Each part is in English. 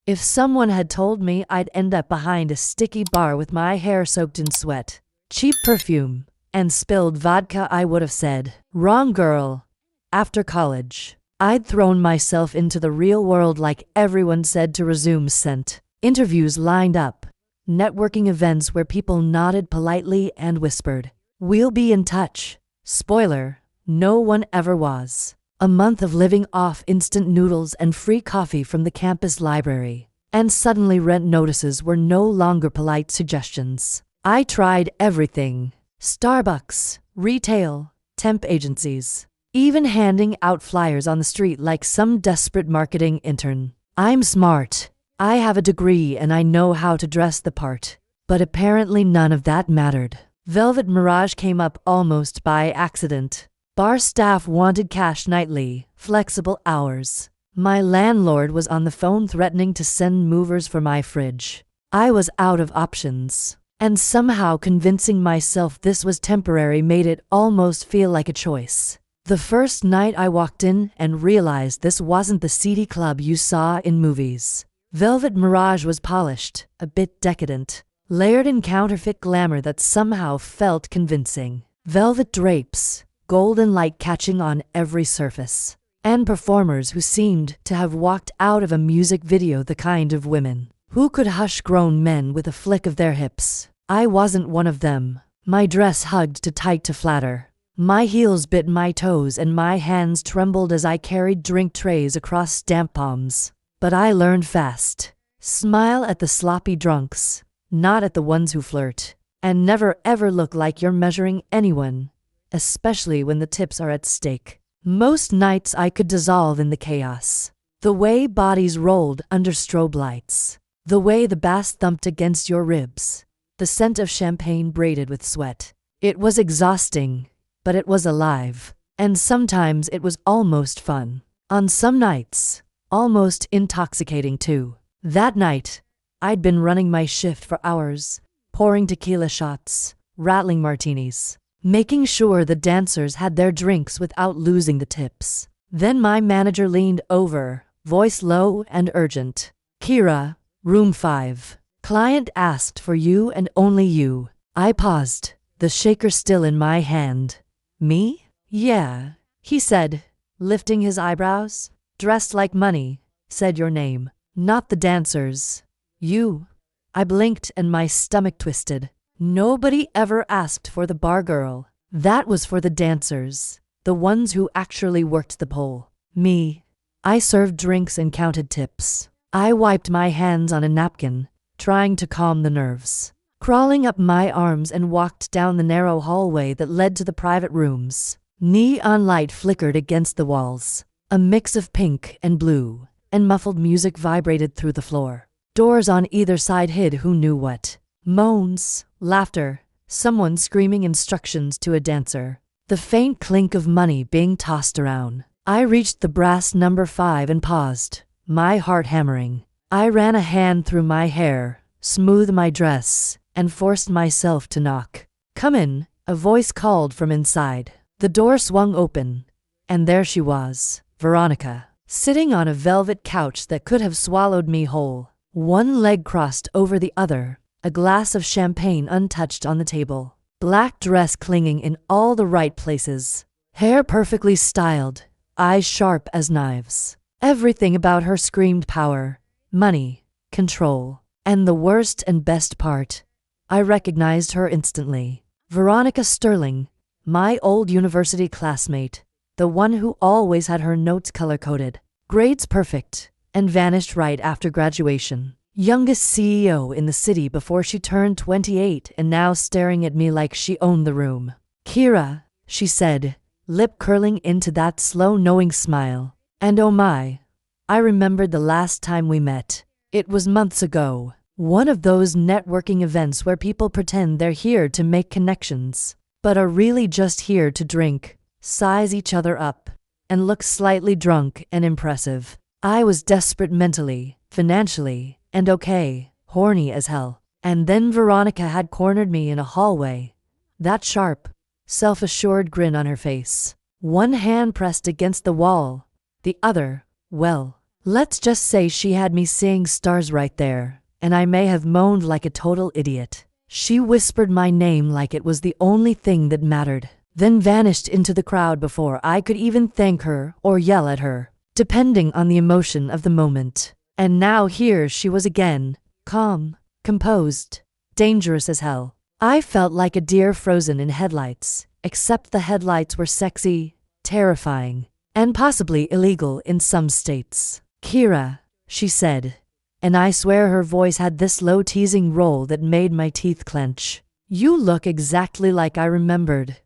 If someone had told me I'd end up behind a sticky bar with my hair soaked in sweat, cheap perfume, and spilled vodka, I would have said, "Wrong girl." After college, I'd thrown myself into the real world like everyone said to resume scent. Interviews lined up, networking events where people nodded politely and whispered, "We'll be in touch." Spoiler, no one ever was. A month of living off instant noodles and free coffee from the campus library. And suddenly rent notices were no longer polite suggestions. I tried everything. Starbucks, retail, temp agencies, even handing out flyers on the street like some desperate marketing intern. I'm smart. I have a degree and I know how to dress the part. But apparently none of that mattered. Velvet Mirage came up almost by accident. Bar staff wanted cash nightly, flexible hours. My landlord was on the phone threatening to send movers for my fridge. I was out of options. And somehow convincing myself this was temporary made it almost feel like a choice. The first night I walked in and realized this wasn't the seedy club you saw in movies. Velvet Mirage was polished, a bit decadent, layered in counterfeit glamour that somehow felt convincing. Velvet drapes, golden light catching on every surface, and performers who seemed to have walked out of a music video, the kind of women who could hush grown men with a flick of their hips. I wasn't one of them. My dress hugged too tight to flatter. My heels bit my toes and my hands trembled as I carried drink trays across damp palms. But I learned fast. Smile at the sloppy drunks, not at the ones who flirt. And never ever look like you're measuring anyone, especially when the tips are at stake. Most nights I could dissolve in the chaos. The way bodies rolled under strobe lights. The way the bass thumped against your ribs. The scent of champagne braided with sweat. It was exhausting, but it was alive. And sometimes it was almost fun. On some nights, almost intoxicating too. That night, I'd been running my shift for hours, pouring tequila shots, rattling martinis, making sure the dancers had their drinks without losing the tips. Then my manager leaned over, voice low and urgent. "Kira, room 5. Client asked for you and only you." I paused, the shaker still in my hand. "Me?" "Yeah," he said, lifting his eyebrows. "Dressed like money. Said your name. Not the dancers. You." I blinked and my stomach twisted. Nobody ever asked for the bar girl. That was for the dancers, the ones who actually worked the pole. Me. I served drinks and counted tips. I wiped my hands on a napkin, trying to calm the nerves. Crawling up my arms and walked down the narrow hallway that led to the private rooms. Neon light flickered against the walls. A mix of pink and blue, and muffled music vibrated through the floor. Doors on either side hid who knew what. Moans, laughter, someone screaming instructions to a dancer. The faint clink of money being tossed around. I reached the brass number 5 and paused, my heart hammering. I ran a hand through my hair, smoothed my dress, and forced myself to knock. "Come in," a voice called from inside. The door swung open, and there she was, Veronica, sitting on a velvet couch that could have swallowed me whole. One leg crossed over the other, a glass of champagne untouched on the table. Black dress clinging in all the right places. Hair perfectly styled, eyes sharp as knives. Everything about her screamed power, money, control. And the worst and best part, I recognized her instantly. Veronica Sterling, my old university classmate, the one who always had her notes color-coded, grades perfect, and vanished right after graduation. Youngest CEO in the city before she turned 28 and now staring at me like she owned the room. "Kira," she said, lip curling into that slow knowing smile. And oh my, I remembered the last time we met. It was months ago. One of those networking events where people pretend they're here to make connections, but are really just here to drink, size each other up, and look slightly drunk and impressive. I was desperate mentally, financially, and okay, horny as hell. And then Veronica had cornered me in a hallway. That sharp, self-assured grin on her face. One hand pressed against the wall, the other, well, Let's just say she had me seeing stars right there, and I may have moaned like a total idiot. She whispered my name like it was the only thing that mattered, then vanished into the crowd before I could even thank her or yell at her, depending on the emotion of the moment. And now here she was again, calm, composed, dangerous as hell. I felt like a deer frozen in headlights, except the headlights were sexy, terrifying, and possibly illegal in some states. "Kira," she said, and I swear her voice had this low teasing roll that made my teeth clench. "You look exactly like I remembered."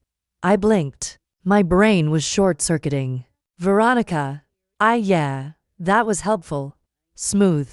I blinked. My brain was short-circuiting. "Veronica." Yeah, that was helpful. Smooth.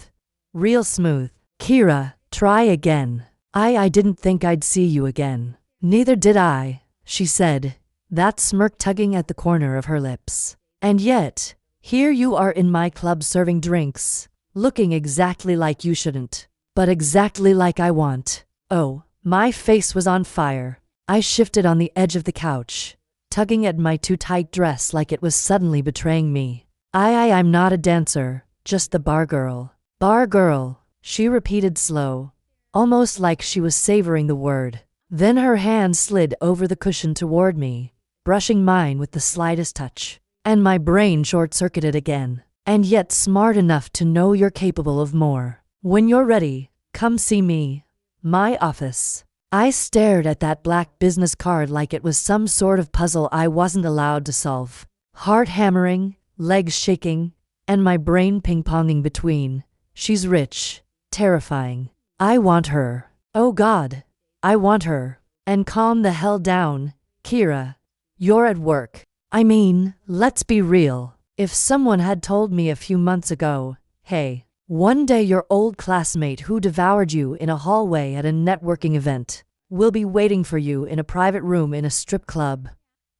Real smooth. "Kira, try again." I didn't think I'd see you again." "Neither did I," she said, that smirk tugging at the corner of her lips. "And yet, here you are in my club serving drinks, looking exactly like you shouldn't, but exactly like I want." Oh, my face was on fire. I shifted on the edge of the couch, tugging at my too tight dress like it was suddenly betraying me. I'm not a dancer, just the bar girl." "Bar girl," she repeated slow, almost like she was savoring the word. Then her hand slid over the cushion toward me, brushing mine with the slightest touch. And my brain short-circuited again. "And yet smart enough to know you're capable of more. When you're ready, come see me. My office." I stared at that black business card like it was some sort of puzzle I wasn't allowed to solve. Heart hammering, legs shaking, and my brain ping-ponging between. She's rich, terrifying. I want her. Oh God, I want her. And calm the hell down, Kira. You're at work. I mean, let's be real. If someone had told me a few months ago, hey, one day your old classmate who devoured you in a hallway at a networking event will be waiting for you in a private room in a strip club,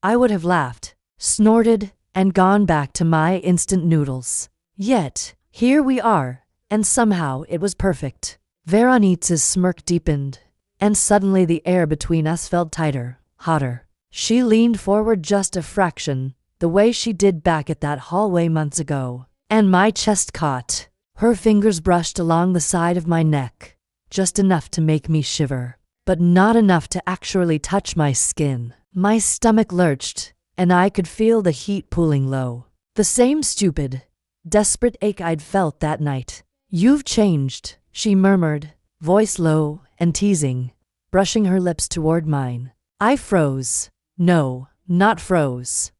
I would have laughed, snorted, and gone back to my instant noodles. Yet, here we are, and somehow it was perfect. Veronique's smirk deepened, and suddenly the air between us felt tighter, hotter. She leaned forward just a fraction, the way she did back at that hallway months ago, and my chest caught. Her fingers brushed along the side of my neck, just enough to make me shiver, but not enough to actually touch my skin. My stomach lurched, and I could feel the heat pooling low. The same stupid, desperate ache I'd felt that night. "You've changed," she murmured, voice low and teasing, brushing her lips toward mine. I froze. No, not froze.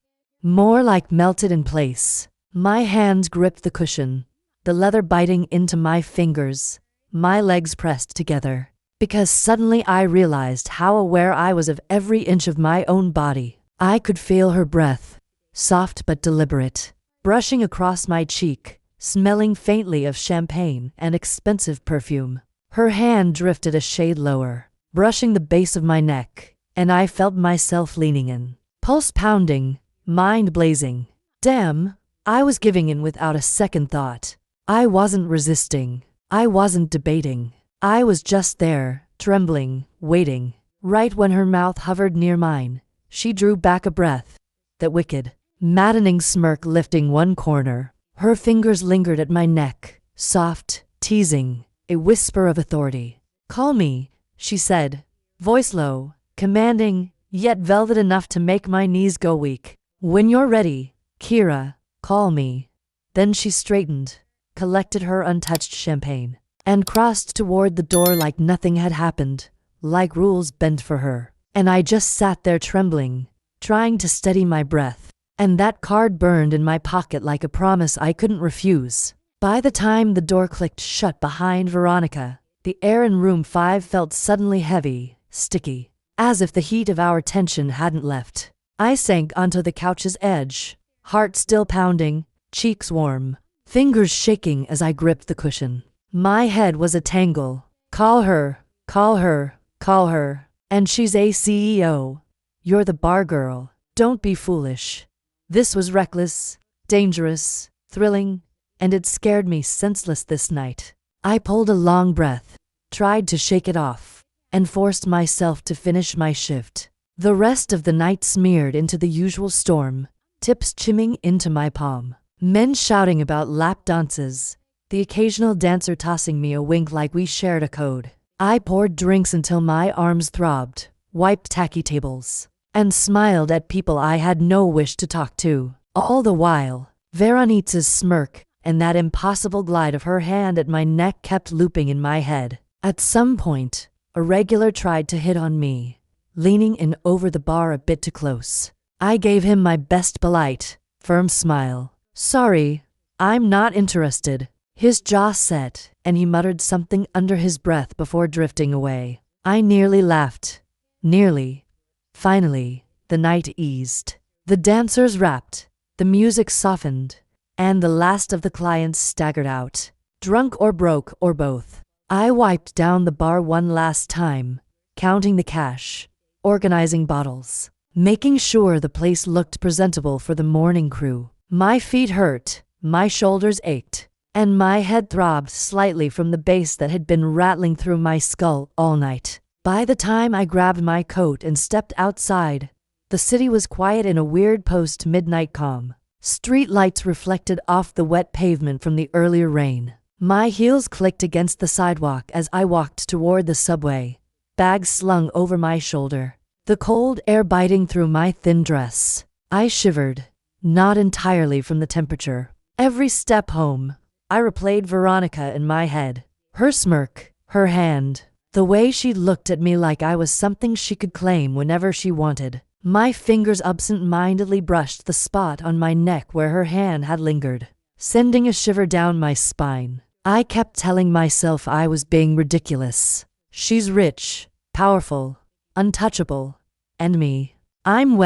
More like melted in place. My hands gripped the cushion, the leather biting into my fingers, my legs pressed together, because suddenly I realized how aware I was of every inch of my own body. I could feel her breath, soft but deliberate, brushing across my cheek, smelling faintly of champagne and expensive perfume. Her hand drifted a shade lower, brushing the base of my neck, and I felt myself leaning in, pulse pounding, mind blazing. Damn, I was giving in without a second thought. I wasn't resisting. I wasn't debating. I was just there, trembling, waiting. Right when her mouth hovered near mine, she drew back a breath, that wicked, maddening smirk lifting one corner. Her fingers lingered at my neck, soft, teasing, a whisper of authority. "Call me," she said, voice low, commanding, yet velvet enough to make my knees go weak. "When you're ready, Kira, call me." Then she straightened, collected her untouched champagne, and crossed toward the door like nothing had happened, like rules bent for her. And I just sat there trembling, trying to steady my breath. And that card burned in my pocket like a promise I couldn't refuse. By the time the door clicked shut behind Veronica, the air in room 5 felt suddenly heavy, sticky, as if the heat of our tension hadn't left. I sank onto the couch's edge, heart still pounding, cheeks warm, fingers shaking as I gripped the cushion. My head was a tangle. Call her, call her, call her. And she's a CEO. You're the bar girl. Don't be foolish. This was reckless, dangerous, thrilling, and it scared me senseless this night. I pulled a long breath, tried to shake it off, and forced myself to finish my shift. The rest of the night smeared into the usual storm, tips chimming into my palm. Men shouting about lap dances, the occasional dancer tossing me a wink like we shared a code. I poured drinks until my arms throbbed, wiped tacky tables, and smiled at people I had no wish to talk to. All the while, Veronica's smirk and that impossible glide of her hand at my neck kept looping in my head. At some point, a regular tried to hit on me, leaning in over the bar a bit too close. I gave him my best polite, firm smile. "Sorry, I'm not interested." His jaw set, and he muttered something under his breath before drifting away. I nearly laughed. Nearly. Finally, the night eased. The dancers rapped, the music softened, and the last of the clients staggered out, drunk or broke or both. I wiped down the bar one last time, counting the cash, organizing bottles, making sure the place looked presentable for the morning crew. My feet hurt, my shoulders ached, and my head throbbed slightly from the bass that had been rattling through my skull all night. By the time I grabbed my coat and stepped outside, the city was quiet in a weird post-midnight calm. Street lights reflected off the wet pavement from the earlier rain. My heels clicked against the sidewalk as I walked toward the subway, bags slung over my shoulder, the cold air biting through my thin dress. I shivered, not entirely from the temperature. Every step home, I replayed Veronica in my head. Her smirk, her hand, the way she looked at me like I was something she could claim whenever she wanted. My fingers absent-mindedly brushed the spot on my neck where her hand had lingered, sending a shiver down my spine. I kept telling myself I was being ridiculous. She's rich, powerful, untouchable, and me. I'm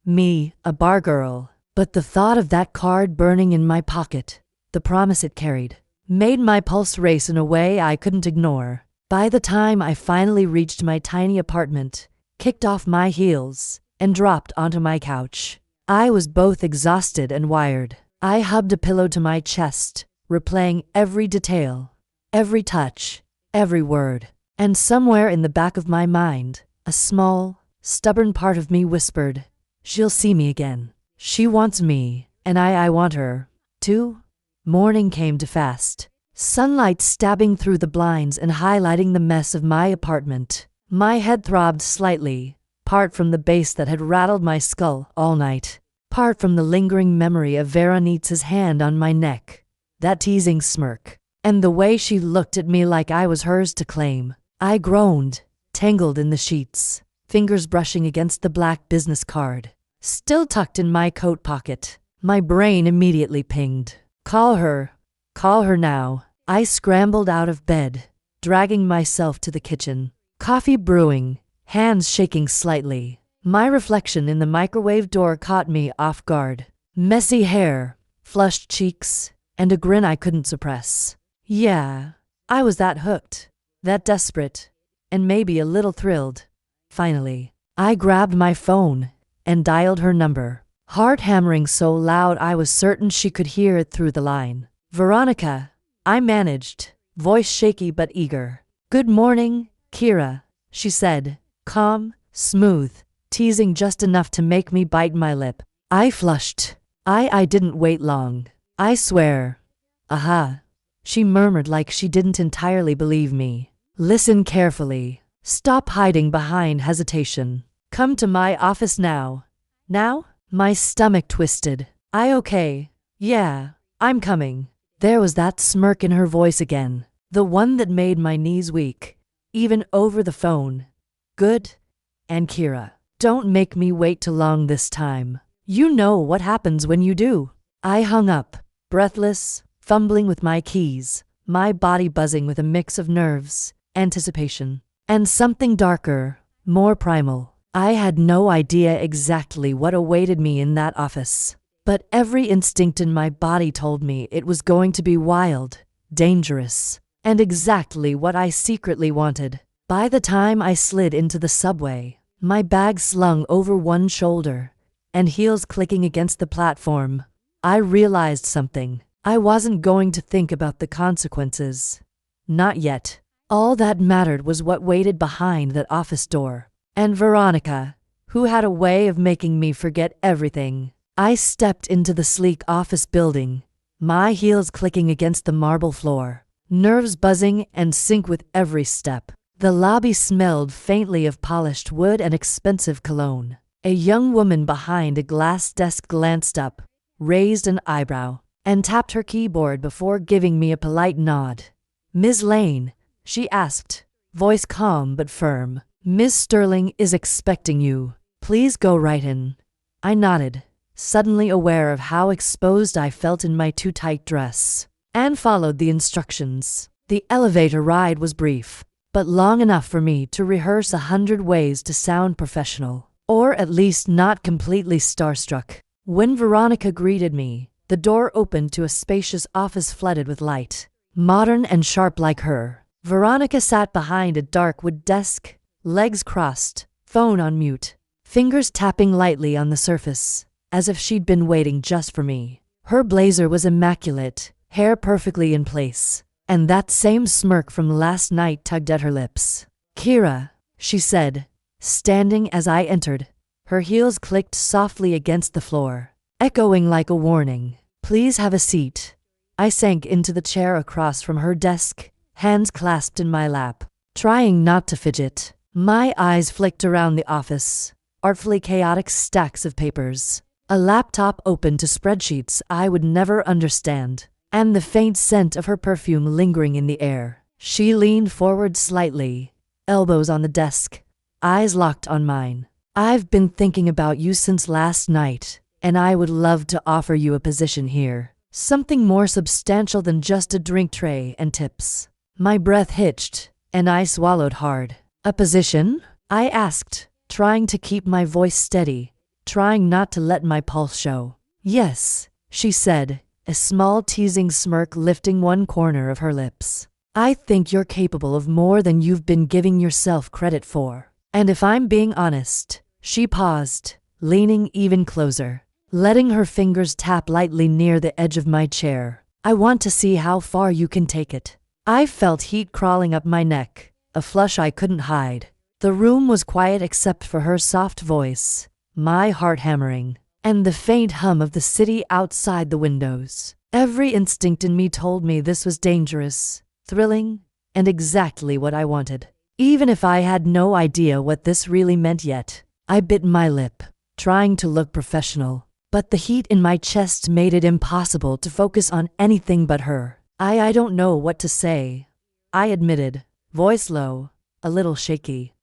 me, a bar girl. But the thought of that card burning in my pocket, the promise it carried, made my pulse race in a way I couldn't ignore. By the time I finally reached my tiny apartment, kicked off my heels, and dropped onto my couch, I was both exhausted and wired. I hubbed a pillow to my chest, replaying every detail, every touch, every word. And somewhere in the back of my mind, a small, stubborn part of me whispered, "She'll see me again. She wants me, and I want her, too." Morning came too fast. Sunlight stabbing through the blinds and highlighting the mess of my apartment. My head throbbed slightly, part from the bass that had rattled my skull all night, part from the lingering memory of Veronica's hand on my neck, that teasing smirk, and the way she looked at me like I was hers to claim. I groaned, tangled in the sheets, fingers brushing against the black business card, still tucked in my coat pocket. My brain immediately pinged. Call her now. I scrambled out of bed, dragging myself to the kitchen. Coffee brewing, hands shaking slightly. My reflection in the microwave door caught me off guard. Messy hair, flushed cheeks, and a grin I couldn't suppress. Yeah, I was that hooked, that desperate, and maybe a little thrilled. Finally, I grabbed my phone and dialed her number, heart hammering so loud I was certain she could hear it through the line. "Veronica," I managed, voice shaky but eager. "Good morning, Kira," she said, calm, smooth, teasing just enough to make me bite my lip. I flushed. I didn't wait long. "I swear." "Aha," she murmured like she didn't entirely believe me. "Listen carefully. Stop hiding behind hesitation. Come to my office now." "Now?" My stomach twisted. Okay. Yeah, I'm coming." There was that smirk in her voice again, the one that made my knees weak, even over the phone. "Good. And Kira, don't make me wait too long this time. You know what happens when you do." I hung up, breathless, fumbling with my keys, my body buzzing with a mix of nerves, anticipation, and something darker, more primal. I had no idea exactly what awaited me in that office, but every instinct in my body told me it was going to be wild, dangerous, and exactly what I secretly wanted. By the time I slid into the subway, my bag slung over one shoulder, and heels clicking against the platform, I realized something. I wasn't going to think about the consequences. Not yet. All that mattered was what waited behind that office door. And Veronica, who had a way of making me forget everything. I stepped into the sleek office building, my heels clicking against the marble floor, nerves buzzing and sync with every step. The lobby smelled faintly of polished wood and expensive cologne. A young woman behind a glass desk glanced up, raised an eyebrow, and tapped her keyboard before giving me a polite nod. "Ms. Lane," she asked, voice calm but firm. "Ms. Sterling is expecting you. Please go right in." I nodded, suddenly aware of how exposed I felt in my too tight dress, and followed the instructions. The elevator ride was brief, but long enough for me to rehearse 100 ways to sound professional, or at least not completely starstruck. When Veronica greeted me, the door opened to a spacious office flooded with light. Modern and sharp like her, Veronica sat behind a dark wood desk, legs crossed, phone on mute, fingers tapping lightly on the surface, as if she'd been waiting just for me. Her blazer was immaculate, hair perfectly in place, and that same smirk from last night tugged at her lips. "Kira," she said, standing as I entered. Her heels clicked softly against the floor, echoing like a warning. "Please have a seat." I sank into the chair across from her desk, hands clasped in my lap, trying not to fidget. My eyes flicked around the office, artfully chaotic stacks of papers, a laptop open to spreadsheets I would never understand, and the faint scent of her perfume lingering in the air. She leaned forward slightly, elbows on the desk, eyes locked on mine. "I've been thinking about you since last night, and I would love to offer you a position here. Something more substantial than just a drink tray and tips." My breath hitched, and I swallowed hard. "A position?" I asked, trying to keep my voice steady, trying not to let my pulse show. "Yes," she said, a small teasing smirk lifting one corner of her lips. "I think you're capable of more than you've been giving yourself credit for. And if I'm being honest," she paused, leaning even closer, letting her fingers tap lightly near the edge of my chair, "I want to see how far you can take it." I felt heat crawling up my neck, a flush I couldn't hide. The room was quiet except for her soft voice, my heart hammering, and the faint hum of the city outside the windows. Every instinct in me told me this was dangerous, thrilling, and exactly what I wanted. Even if I had no idea what this really meant yet, I bit my lip, trying to look professional. But the heat in my chest made it impossible to focus on anything but her. I don't know what to say," I admitted, voice low, a little shaky.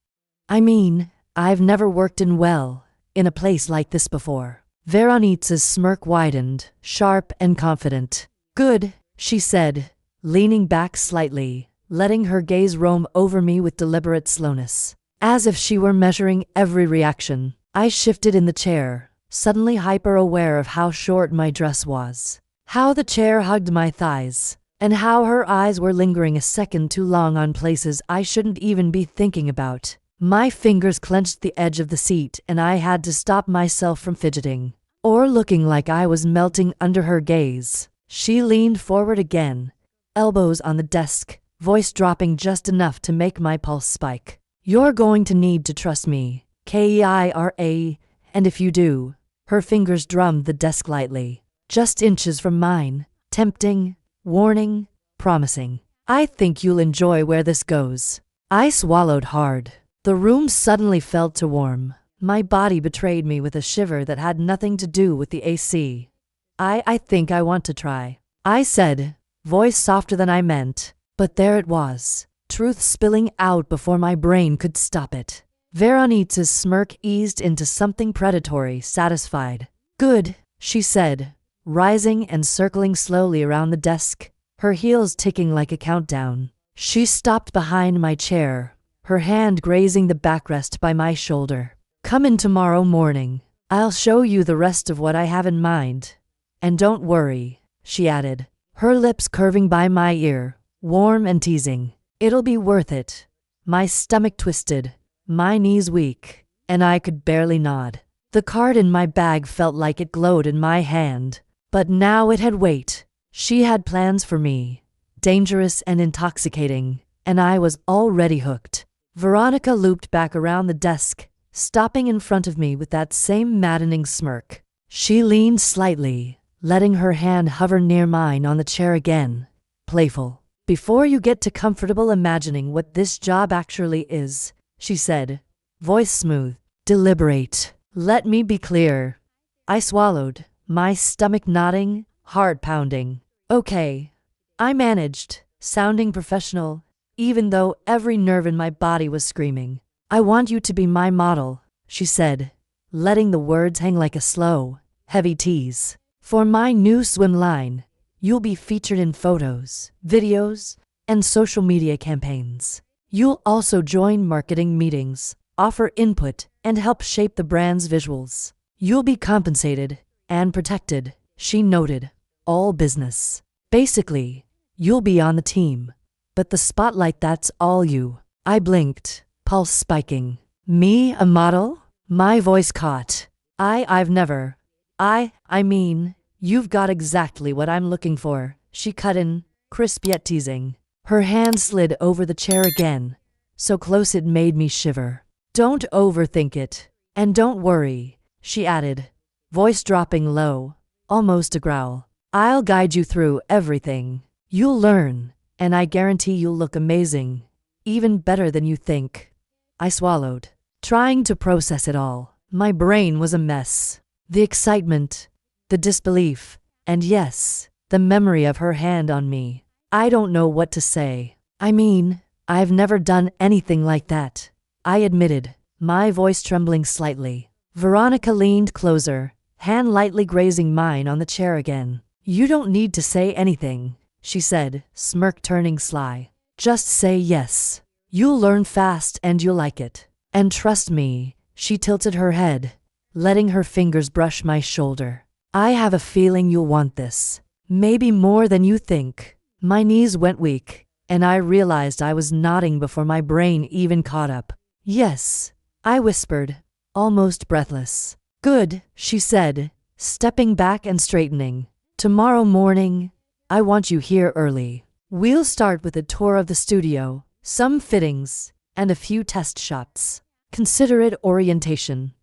"I mean, I've never worked in a place like this before." Veronica's smirk widened, sharp and confident. "Good," she said, leaning back slightly, letting her gaze roam over me with deliberate slowness, as if she were measuring every reaction. I shifted in the chair, suddenly hyper-aware of how short my dress was, how the chair hugged my thighs, and how her eyes were lingering a second too long on places I shouldn't even be thinking about. My fingers clenched the edge of the seat and I had to stop myself from fidgeting, or looking like I was melting under her gaze. She leaned forward again, elbows on the desk, voice dropping just enough to make my pulse spike. "You're going to need to trust me, Kira, and if you do," her fingers drummed the desk lightly, just inches from mine, tempting, warning, promising. "I think you'll enjoy where this goes." I swallowed hard. The room suddenly felt too warm. My body betrayed me with a shiver that had nothing to do with the AC. I think I want to try," I said, voice softer than I meant, but there it was, truth spilling out before my brain could stop it. Veronica's smirk eased into something predatory, satisfied. "Good," she said, rising and circling slowly around the desk, her heels ticking like a countdown. She stopped behind my chair, her hand grazing the backrest by my shoulder. "Come in tomorrow morning. I'll show you the rest of what I have in mind. And don't worry," she added, her lips curving by my ear, warm and teasing. "It'll be worth it." My stomach twisted, my knees weak, and I could barely nod. The card in my bag felt like it glowed in my hand, but now it had weight. She had plans for me, dangerous and intoxicating, and I was already hooked. Veronica looped back around the desk, stopping in front of me with that same maddening smirk. She leaned slightly, letting her hand hover near mine on the chair again. Playful. Before you get too comfortable imagining what this job actually is, she said, voice smooth, deliberate. Let me be clear. I swallowed, my stomach nodding, heart pounding. Okay. I managed, sounding professional, even though every nerve in my body was screaming. I want you to be my model, she said, letting the words hang like a slow, heavy tease. For my new swim line, you'll be featured in photos, videos, and social media campaigns. You'll also join marketing meetings, offer input, and help shape the brand's visuals. You'll be compensated and protected, she noted. All business. Basically, you'll be on the team. But the spotlight, that's all you. I blinked, pulse spiking. Me, a model? My voice caught. I've never. I mean, you've got exactly what I'm looking for, she cut in, crisp yet teasing. Her hand slid over the chair again, so close it made me shiver. Don't overthink it. And don't worry, she added, voice dropping low, almost a growl. I'll guide you through everything. You'll learn, and I guarantee you'll look amazing, even better than you think. I swallowed, trying to process it all. My brain was a mess. The excitement, the disbelief, and yes, the memory of her hand on me. I don't know what to say. I mean, I've never done anything like that, I admitted, my voice trembling slightly. Veronica leaned closer, hand lightly grazing mine on the chair again. You don't need to say anything, she said, smirk turning sly. Just say yes. You'll learn fast and you'll like it. And trust me, she tilted her head, letting her fingers brush my shoulder. I have a feeling you'll want this. Maybe more than you think. My knees went weak, and I realized I was nodding before my brain even caught up. Yes, I whispered, almost breathless. Good, she said, stepping back and straightening. Tomorrow morning, I want you here early. We'll start with a tour of the studio, some fittings, and a few test shots. Consider it orientation.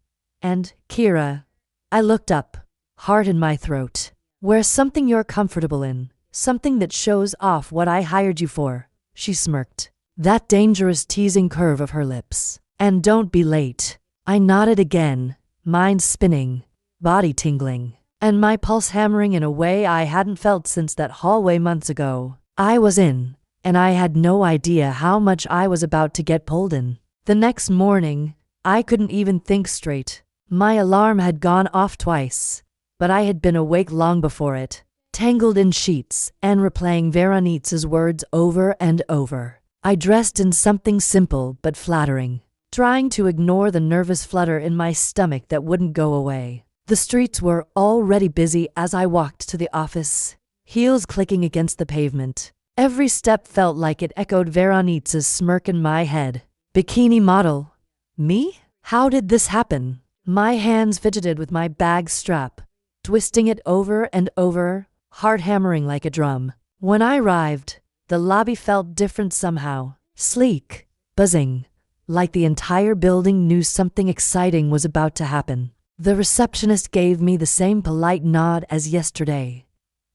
And, Kira, I looked up, heart in my throat. Wear something you're comfortable in, something that shows off what I hired you for, she smirked. That dangerous teasing curve of her lips. And don't be late. I nodded again, mind spinning, body tingling, and my pulse hammering in a way I hadn't felt since that hallway months ago. I was in, and I had no idea how much I was about to get pulled in. The next morning, I couldn't even think straight. My alarm had gone off twice, but I had been awake long before it, tangled in sheets and replaying Veronique's words over and over. I dressed in something simple but flattering, trying to ignore the nervous flutter in my stomach that wouldn't go away. The streets were already busy as I walked to the office, heels clicking against the pavement. Every step felt like it echoed Veronique's smirk in my head. Bikini model? Me? How did this happen? My hands fidgeted with my bag strap, twisting it over and over, heart hammering like a drum. When I arrived, the lobby felt different somehow. Sleek, buzzing, like the entire building knew something exciting was about to happen. The receptionist gave me the same polite nod as yesterday,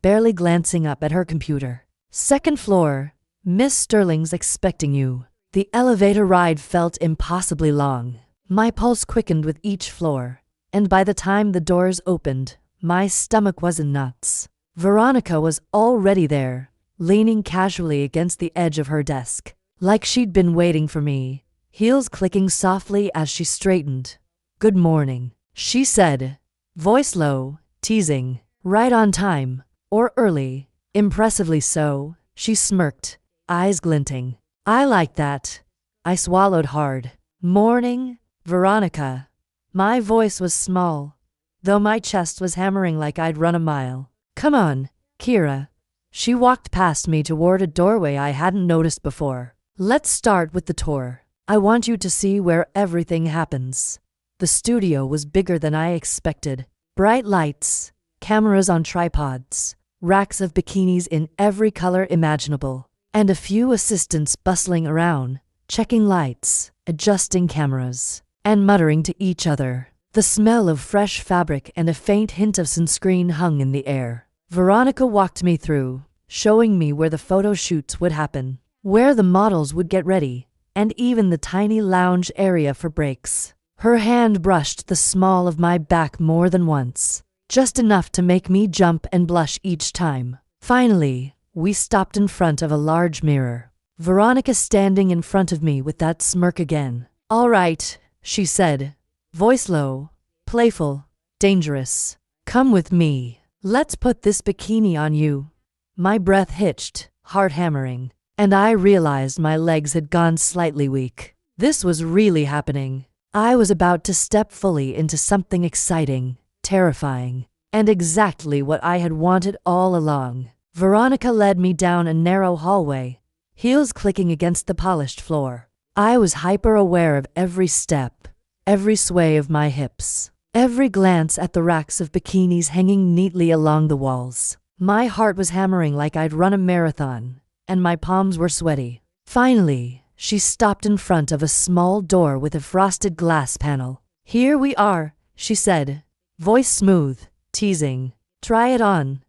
barely glancing up at her computer. Second floor, Miss Sterling's expecting you. The elevator ride felt impossibly long. My pulse quickened with each floor, and by the time the doors opened, my stomach was in knots. Veronica was already there, leaning casually against the edge of her desk, like she'd been waiting for me, heels clicking softly as she straightened. Good morning, she said, voice low, teasing. Right on time, or early, impressively so, she smirked, eyes glinting. I like that. I swallowed hard. Morning, Veronica. My voice was small, though my chest was hammering like I'd run a mile. Come on, Kira. She walked past me toward a doorway I hadn't noticed before. Let's start with the tour. I want you to see where everything happens. The studio was bigger than I expected. Bright lights, cameras on tripods, racks of bikinis in every color imaginable, and a few assistants bustling around, checking lights, adjusting cameras, and muttering to each other. The smell of fresh fabric and a faint hint of sunscreen hung in the air. Veronica walked me through, showing me where the photo shoots would happen, where the models would get ready, and even the tiny lounge area for breaks. Her hand brushed the small of my back more than once, just enough to make me jump and blush each time. Finally, we stopped in front of a large mirror. Veronica standing in front of me with that smirk again. "All right," she said, voice low, playful, dangerous. "Come with me. Let's put this bikini on you." My breath hitched, heart hammering, and I realized my legs had gone slightly weak. This was really happening. I was about to step fully into something exciting, terrifying, and exactly what I had wanted all along. Veronica led me down a narrow hallway, heels clicking against the polished floor. I was hyper-aware of every step, every sway of my hips, every glance at the racks of bikinis hanging neatly along the walls. My heart was hammering like I'd run a marathon, and my palms were sweaty. Finally, she stopped in front of a small door with a frosted glass panel. "Here we are," she said, voice smooth, teasing. "Try it on."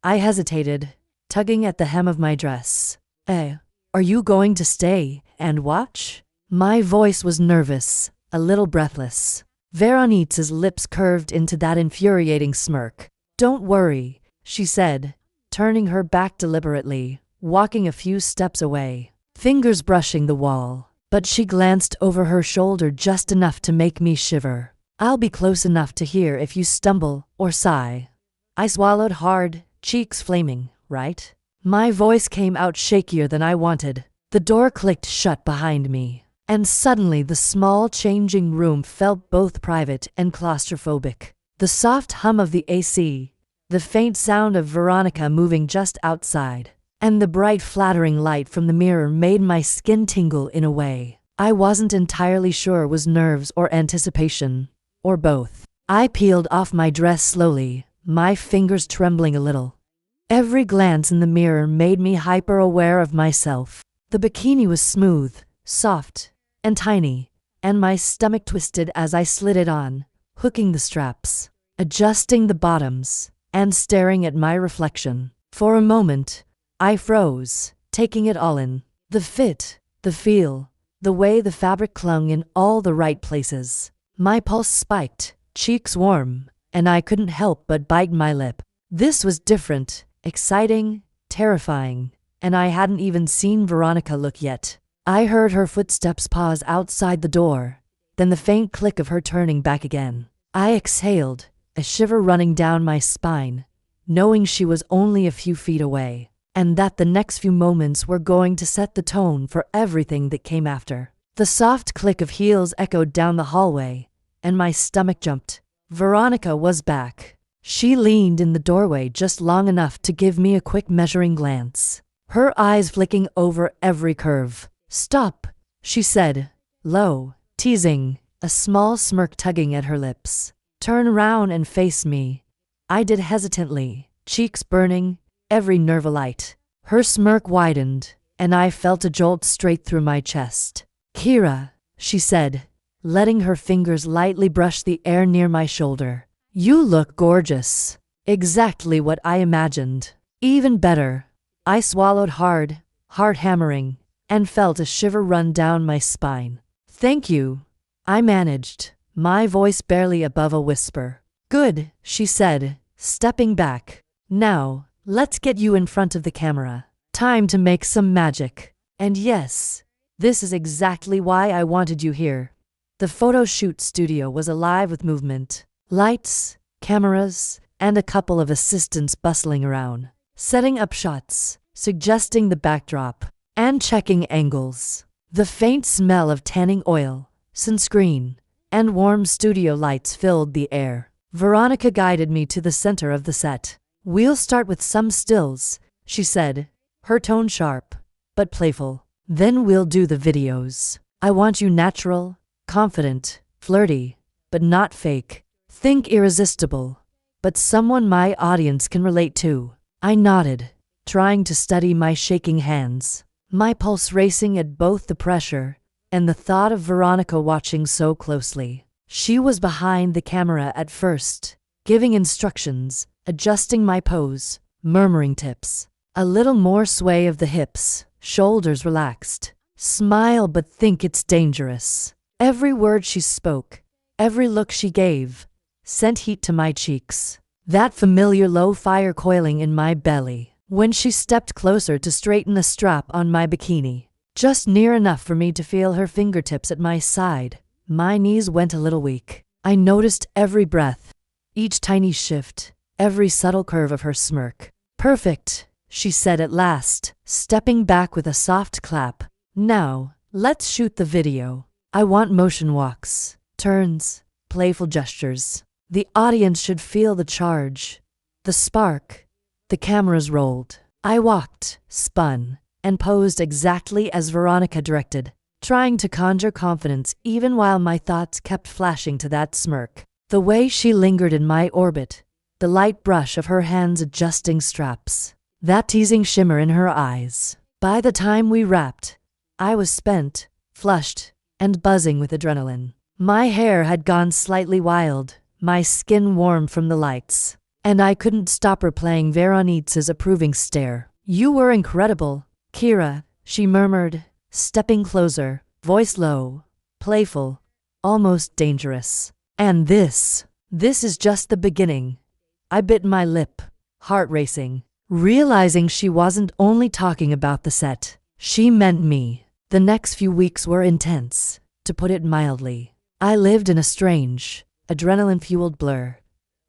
I hesitated, tugging at the hem of my dress. Are you going to stay and watch?" My voice was nervous, a little breathless. Veronique's lips curved into that infuriating smirk. "Don't worry," she said, turning her back deliberately, walking a few steps away, fingers brushing the wall. But she glanced over her shoulder just enough to make me shiver. "I'll be close enough to hear if you stumble or sigh." I swallowed hard, cheeks flaming. "Right?" My voice came out shakier than I wanted. The door clicked shut behind me, and suddenly the small changing room felt both private and claustrophobic. The soft hum of the AC, the faint sound of Veronica moving just outside, and the bright flattering light from the mirror made my skin tingle in a way I wasn't entirely sure was nerves or anticipation, or both. I peeled off my dress slowly, my fingers trembling a little. Every glance in the mirror made me hyper-aware of myself. The bikini was smooth, soft, and tiny, and my stomach twisted as I slid it on, hooking the straps, adjusting the bottoms, and staring at my reflection. For a moment, I froze, taking it all in. The fit, the feel, the way the fabric clung in all the right places. My pulse spiked, cheeks warm, and I couldn't help but bite my lip. This was different, exciting, terrifying, and I hadn't even seen Veronica look yet. I heard her footsteps pause outside the door, then the faint click of her turning back again. I exhaled, a shiver running down my spine, knowing she was only a few feet away, and that the next few moments were going to set the tone for everything that came after. The soft click of heels echoed down the hallway, and my stomach jumped. Veronica was back. She leaned in the doorway just long enough to give me a quick measuring glance, her eyes flicking over every curve. "Stop," she said, low, teasing, a small smirk tugging at her lips. "Turn around and face me." I did hesitantly, cheeks burning, every nerve alight. Her smirk widened, and I felt a jolt straight through my chest. "Kira," she said, letting her fingers lightly brush the air near my shoulder. "You look gorgeous." Exactly what I imagined. Even better. I swallowed hard, heart hammering, and felt a shiver run down my spine. "Thank you," I managed, my voice barely above a whisper. "Good," she said, stepping back. "Now, let's get you in front of the camera. Time to make some magic. And yes, this is exactly why I wanted you here." The photo shoot studio was alive with movement. Lights, cameras, and a couple of assistants bustling around, setting up shots, suggesting the backdrop, and checking angles. The faint smell of tanning oil, sunscreen, and warm studio lights filled the air. Veronica guided me to the center of the set. "We'll start with some stills," she said, her tone sharp, but playful. "Then we'll do the videos. I want you natural, confident, flirty, but not fake. Think irresistible, but someone my audience can relate to." I nodded, trying to steady my shaking hands, my pulse racing at both the pressure and the thought of Veronica watching so closely. She was behind the camera at first, giving instructions, adjusting my pose, murmuring tips. A little more sway of the hips, shoulders relaxed. Smile but think it's dangerous. Every word she spoke, every look she gave, sent heat to my cheeks. That familiar low fire coiling in my belly when she stepped closer to straighten the strap on my bikini. Just near enough for me to feel her fingertips at my side. My knees went a little weak. I noticed every breath, each tiny shift, every subtle curve of her smirk. Perfect, she said at last, stepping back with a soft clap. Now, let's shoot the video. I want motion walks, turns, playful gestures. The audience should feel the charge, the spark. The cameras rolled. I walked, spun, and posed exactly as Veronica directed, trying to conjure confidence even while my thoughts kept flashing to that smirk. The way she lingered in my orbit, the light brush of her hands adjusting straps, that teasing shimmer in her eyes. By the time we wrapped, I was spent, flushed, and buzzing with adrenaline. My hair had gone slightly wild, my skin warm from the lights, and I couldn't stop replaying Veronique's approving stare. You were incredible, Kira, she murmured, stepping closer, voice low, playful, almost dangerous. And this is just the beginning. I bit my lip, heart racing, realizing she wasn't only talking about the set. She meant me. The next few weeks were intense, to put it mildly. I lived in a strange, adrenaline-fueled blur.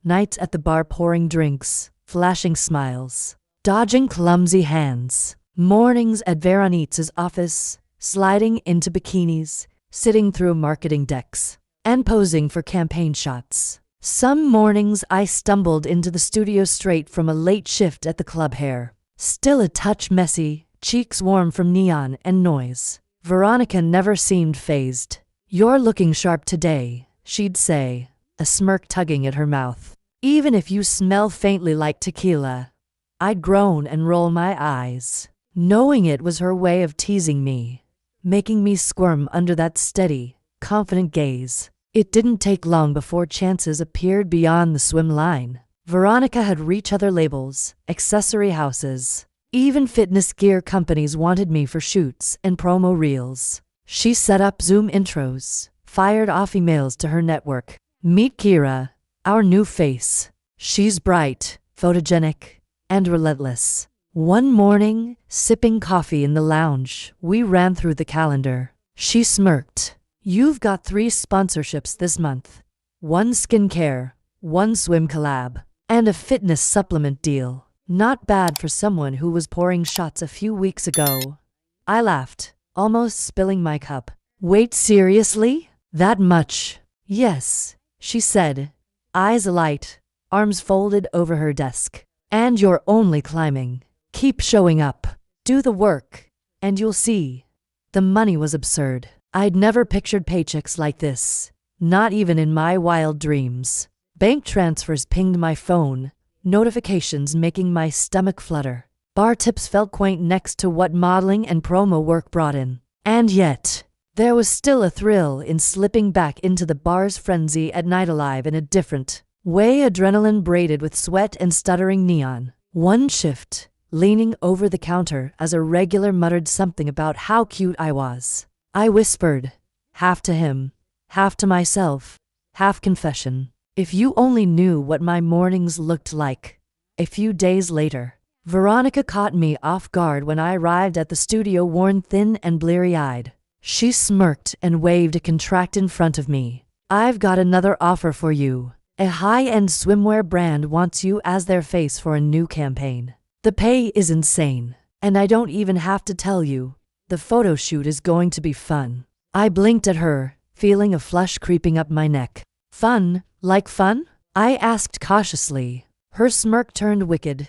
Nights at the bar pouring drinks, flashing smiles, dodging clumsy hands. Mornings at Veronique's office, sliding into bikinis, sitting through marketing decks, and posing for campaign shots. Some mornings I stumbled into the studio straight from a late shift at the club, hair still a touch messy, cheeks warm from neon and noise. Veronica never seemed fazed. You're looking sharp today, she'd say, a smirk tugging at her mouth. Even if you smell faintly like tequila. I'd groan and roll my eyes, knowing it was her way of teasing me, making me squirm under that steady, confident gaze. It didn't take long before chances appeared beyond the swim line. Veronica had reached other labels, accessory houses. Even fitness gear companies wanted me for shoots and promo reels. She set up Zoom intros, fired off emails to her network. Meet Kira, our new face. She's bright, photogenic, and relentless. One morning, sipping coffee in the lounge, we ran through the calendar. She smirked. You've got 3 sponsorships this month. 1 skincare, 1 swim collab, and a fitness supplement deal. Not bad for someone who was pouring shots a few weeks ago. I laughed, almost spilling my cup. Wait, seriously? That much? Yes, she said, eyes alight, arms folded over her desk. And you're only climbing. Keep showing up. Do the work, and you'll see. The money was absurd. I'd never pictured paychecks like this, not even in my wild dreams. Bank transfers pinged my phone, notifications making my stomach flutter. Bar tips felt quaint next to what modeling and promo work brought in. And yet, there was still a thrill in slipping back into the bar's frenzy at Night Alive in a different way, adrenaline braided with sweat and stuttering neon. One shift, leaning over the counter as a regular muttered something about how cute I was. I whispered, half to him, half to myself, half confession. If you only knew what my mornings looked like. A few days later, Veronica caught me off guard when I arrived at the studio, worn thin and bleary-eyed. She smirked and waved a contract in front of me. I've got another offer for you. A high-end swimwear brand wants you as their face for a new campaign. The pay is insane, and I don't even have to tell you. The photo shoot is going to be fun. I blinked at her, feeling a flush creeping up my neck. Fun? Like fun? I asked cautiously. Her smirk turned wicked.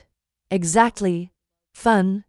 Exactly. Fun,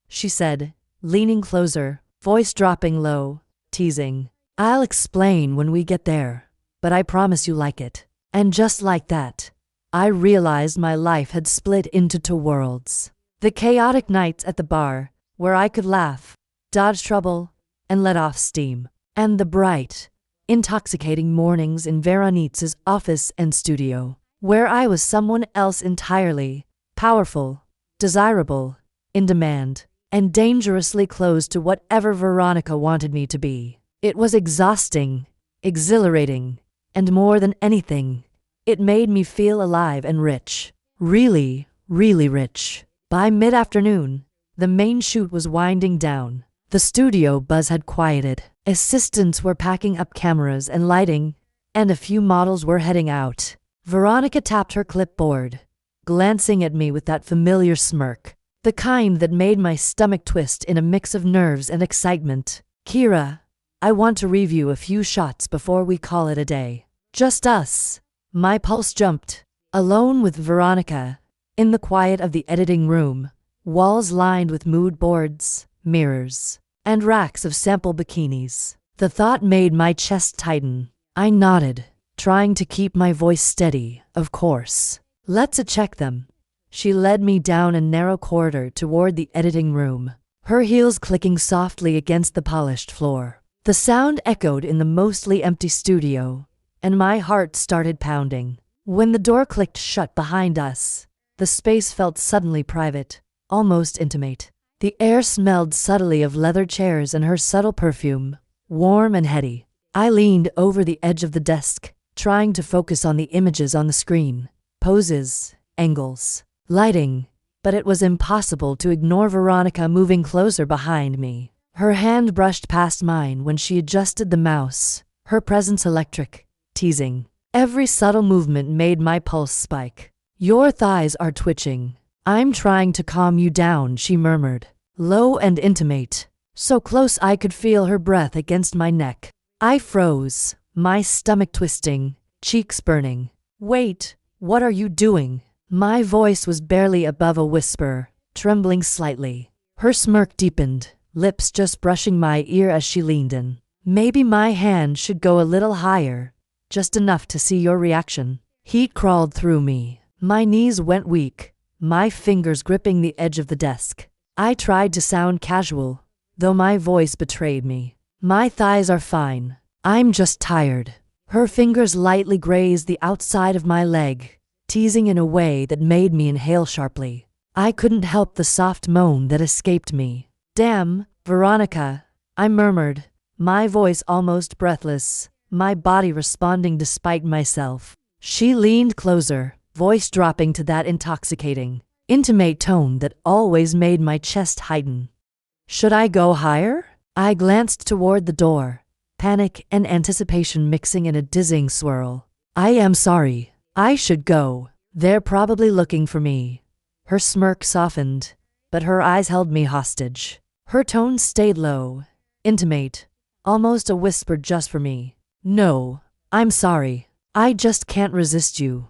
she said, leaning closer, voice dropping low, teasing. I'll explain when we get there, but I promise you like it. And just like that, I realized my life had split into 2 worlds. The chaotic nights at the bar, where I could laugh, dodge trouble, and let off steam. And the bright, intoxicating mornings in Veronique's office and studio, where I was someone else entirely, powerful, desirable, in demand, and dangerously close to whatever Veronica wanted me to be. It was exhausting, exhilarating, and more than anything, it made me feel alive and rich. Really, really rich. By mid-afternoon, the main shoot was winding down. The studio buzz had quieted. Assistants were packing up cameras and lighting, and a few models were heading out. Veronica tapped her clipboard, glancing at me with that familiar smirk, the kind that made my stomach twist in a mix of nerves and excitement. "Kira, I want to review a few shots before we call it a day." Just us. My pulse jumped. Alone with Veronica, in the quiet of the editing room, walls lined with mood boards, mirrors, and racks of sample bikinis. The thought made my chest tighten. I nodded, trying to keep my voice steady. "Of course. Let's check them." She led me down a narrow corridor toward the editing room, her heels clicking softly against the polished floor. The sound echoed in the mostly empty studio, and my heart started pounding. When the door clicked shut behind us, the space felt suddenly private, almost intimate. The air smelled subtly of leather chairs and her subtle perfume, warm and heady. I leaned over the edge of the desk, trying to focus on the images on the screen, poses, angles, lighting, but it was impossible to ignore Veronica moving closer behind me. Her hand brushed past mine when she adjusted the mouse, her presence electric, teasing. Every subtle movement made my pulse spike. "Your thighs are twitching. I'm trying to calm you down," she murmured, low and intimate, so close I could feel her breath against my neck. I froze, my stomach twisting, cheeks burning. "Wait, what are you doing?" My voice was barely above a whisper, trembling slightly. Her smirk deepened, lips just brushing my ear as she leaned in. "Maybe my hand should go a little higher, just enough to see your reaction." Heat crawled through me. My knees went weak, my fingers gripping the edge of the desk. I tried to sound casual, though my voice betrayed me. "My thighs are fine. I'm just tired." Her fingers lightly grazed the outside of my leg, teasing in a way that made me inhale sharply. I couldn't help the soft moan that escaped me. "Damn, Veronica," I murmured, my voice almost breathless, my body responding despite myself. She leaned closer, voice dropping to that intoxicating, intimate tone that always made my chest heighten. "Should I go higher?" I glanced toward the door, panic and anticipation mixing in a dizzying swirl. "I am sorry. I should go. They're probably looking for me." Her smirk softened, but her eyes held me hostage. Her tone stayed low, intimate, almost a whisper just for me. "No, I'm sorry. I just can't resist you.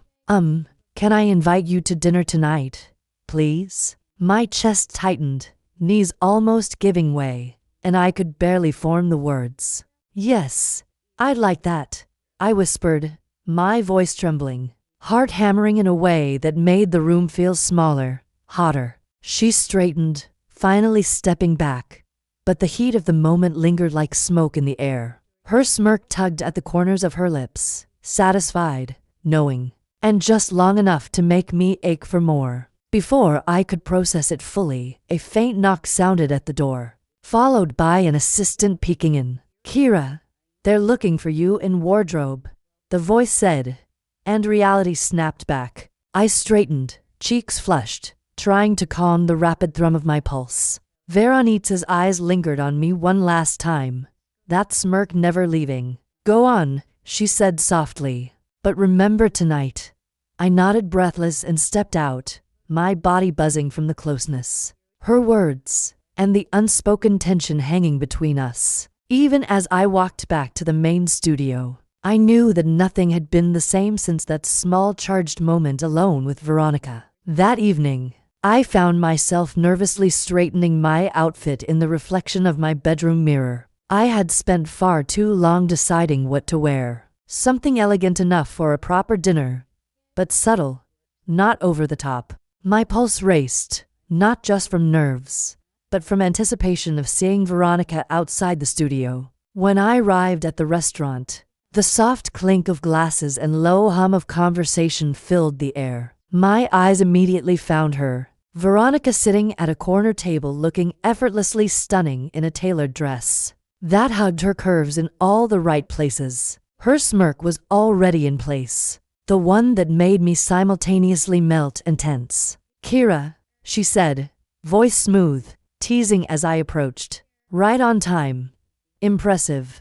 Can I invite you to dinner tonight, please?" My chest tightened, knees almost giving way, and I could barely form the words. "Yes, I'd like that," I whispered, my voice trembling, heart hammering in a way that made the room feel smaller, hotter. She straightened, finally stepping back, but the heat of the moment lingered like smoke in the air. Her smirk tugged at the corners of her lips, satisfied, knowing, and just long enough to make me ache for more. Before I could process it fully, a faint knock sounded at the door, followed by an assistant peeking in. "Kira, they're looking for you in wardrobe," the voice said, and reality snapped back. I straightened, cheeks flushed, trying to calm the rapid thrum of my pulse. Veronique's eyes lingered on me one last time, that smirk never leaving. "Go on," she said softly, "but remember tonight." I nodded breathless and stepped out, my body buzzing from the closeness. Her words, and the unspoken tension hanging between us. Even as I walked back to the main studio, I knew that nothing had been the same since that small charged moment alone with Veronica. That evening, I found myself nervously straightening my outfit in the reflection of my bedroom mirror. I had spent far too long deciding what to wear. Something elegant enough for a proper dinner, but subtle, not over the top. My pulse raced, not just from nerves, but from anticipation of seeing Veronica outside the studio. When I arrived at the restaurant, The soft clink of glasses and low hum of conversation filled the air. My eyes immediately found her, Veronica, sitting at a corner table looking effortlessly stunning in a tailored dress that hugged her curves in all the right places. Her smirk was already in place, the one that made me simultaneously melt and tense. "Kira," she said, voice smooth, teasing as I approached. "Right on time. Impressive."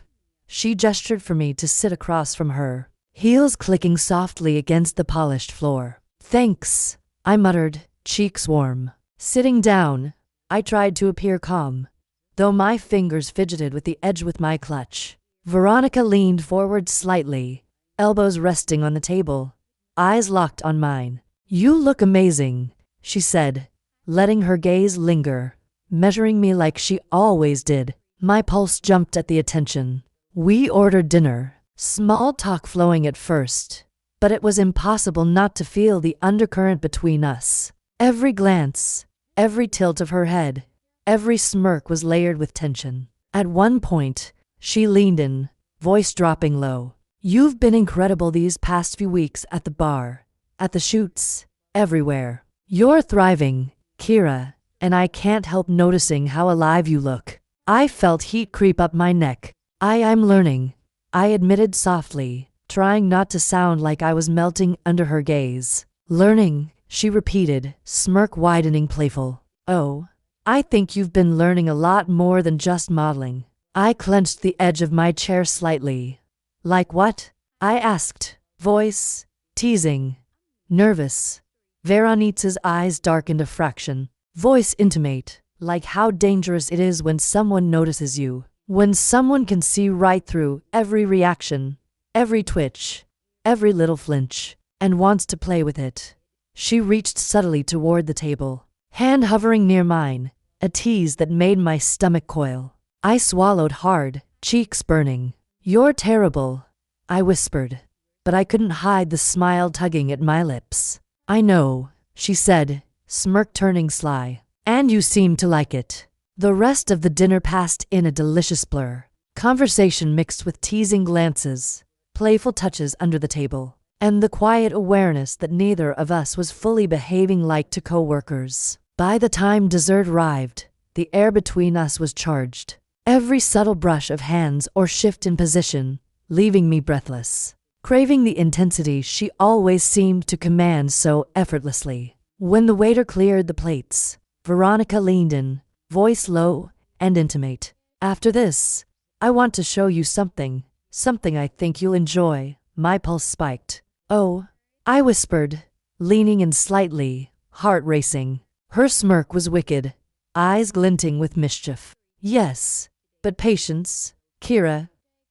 She gestured for me to sit across from her, heels clicking softly against the polished floor. "Thanks," I muttered, cheeks warm. Sitting down, I tried to appear calm, though my fingers fidgeted with the edge with my clutch. Veronica leaned forward slightly, elbows resting on the table, eyes locked on mine. "You look amazing," she said, letting her gaze linger, measuring me like she always did. My pulse jumped at the attention. We ordered dinner, small talk flowing at first, but it was impossible not to feel the undercurrent between us. Every glance, every tilt of her head, every smirk was layered with tension. At one point, she leaned in, voice dropping low. "You've been incredible these past few weeks at the bar, at the shoots, everywhere. You're thriving, Kira, and I can't help noticing how alive you look." I felt heat creep up my neck. I'm learning," I admitted softly, trying not to sound like I was melting under her gaze. "Learning," she repeated, smirk widening playful. "Oh, I think you've been learning a lot more than just modeling." I clenched the edge of my chair slightly. "Like what?" I asked, voice teasing, nervous. Veronica's eyes darkened a fraction, voice intimate, like how dangerous it is when someone notices you. When someone can see right through every reaction, every twitch, every little flinch, and wants to play with it. She reached subtly toward the table, hand hovering near mine, a tease that made my stomach coil. I swallowed hard, cheeks burning. "You're terrible," I whispered, but I couldn't hide the smile tugging at my lips. "I know," she said, smirk turning sly. "And you seem to like it." The rest of the dinner passed in a delicious blur. Conversation mixed with teasing glances, playful touches under the table, and the quiet awareness that neither of us was fully behaving like two co-workers. By the time dessert arrived, the air between us was charged. Every subtle brush of hands or shift in position, leaving me breathless, craving the intensity she always seemed to command so effortlessly. When the waiter cleared the plates, Veronica leaned in, voice low and intimate. "After this, I want to show you something I think you'll enjoy." My pulse spiked. "Oh," I whispered, leaning in slightly, heart racing. Her smirk was wicked, eyes glinting with mischief. "Yes, but patience, Kira.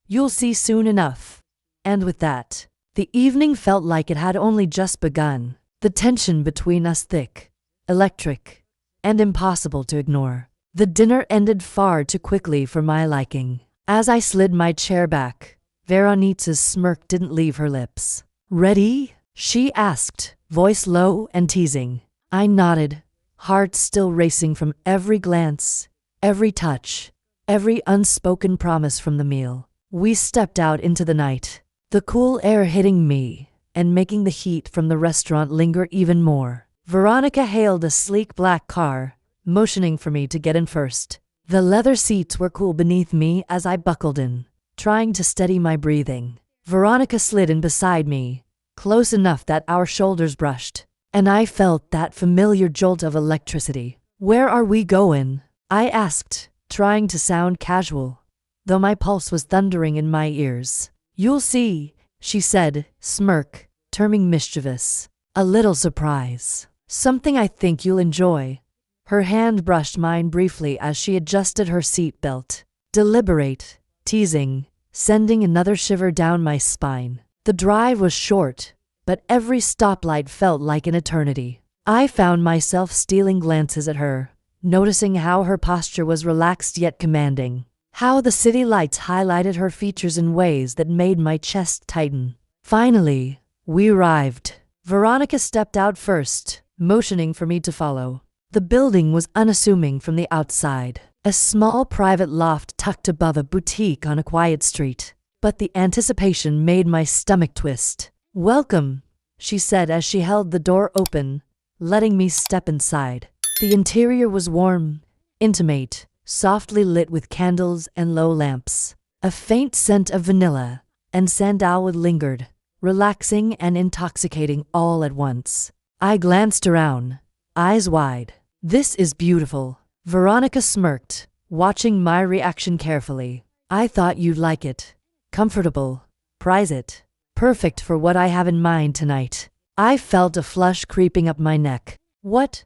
You'll see soon enough." And with that, the evening felt like it had only just begun, the tension between us thick, electric, and impossible to ignore. The dinner ended far too quickly for my liking. As I slid my chair back, Veronica's smirk didn't leave her lips. "Ready?" she asked, voice low and teasing. I nodded, heart still racing from every glance, every touch, every unspoken promise from the meal. We stepped out into the night, the cool air hitting me and making the heat from the restaurant linger even more. Veronica hailed a sleek black car, motioning for me to get in first. The leather seats were cool beneath me as I buckled in, trying to steady my breathing. Veronica slid in beside me, close enough that our shoulders brushed, and I felt that familiar jolt of electricity. "Where are we going?" I asked, trying to sound casual, though my pulse was thundering in my ears. "You'll see," she said, smirk, turning mischievous. "A little surprise. Something I think you'll enjoy." Her hand brushed mine briefly as she adjusted her seat belt. Deliberate, teasing, sending another shiver down my spine. The drive was short, but every stoplight felt like an eternity. I found myself stealing glances at her, noticing how her posture was relaxed yet commanding, how the city lights highlighted her features in ways that made my chest tighten. Finally, we arrived. Veronica stepped out first, motioning for me to follow. The building was unassuming from the outside, a small private loft tucked above a boutique on a quiet street. but the anticipation made my stomach twist. "Welcome," she said as she held the door open, letting me step inside. The interior was warm, intimate, softly lit with candles and low lamps. A faint scent of vanilla and sandalwood lingered, relaxing and intoxicating all at once. I glanced around, eyes wide. "This is beautiful." Veronica smirked, watching my reaction carefully. "I thought you'd like it. Comfortable. Prize it. Perfect for what I have in mind tonight." I felt a flush creeping up my neck. What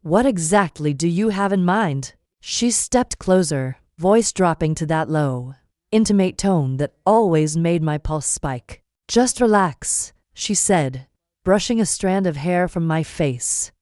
exactly do you have in mind?" She stepped closer, voice dropping to that low, intimate tone that always made my pulse spike. "Just relax," she said, brushing a strand of hair from my face.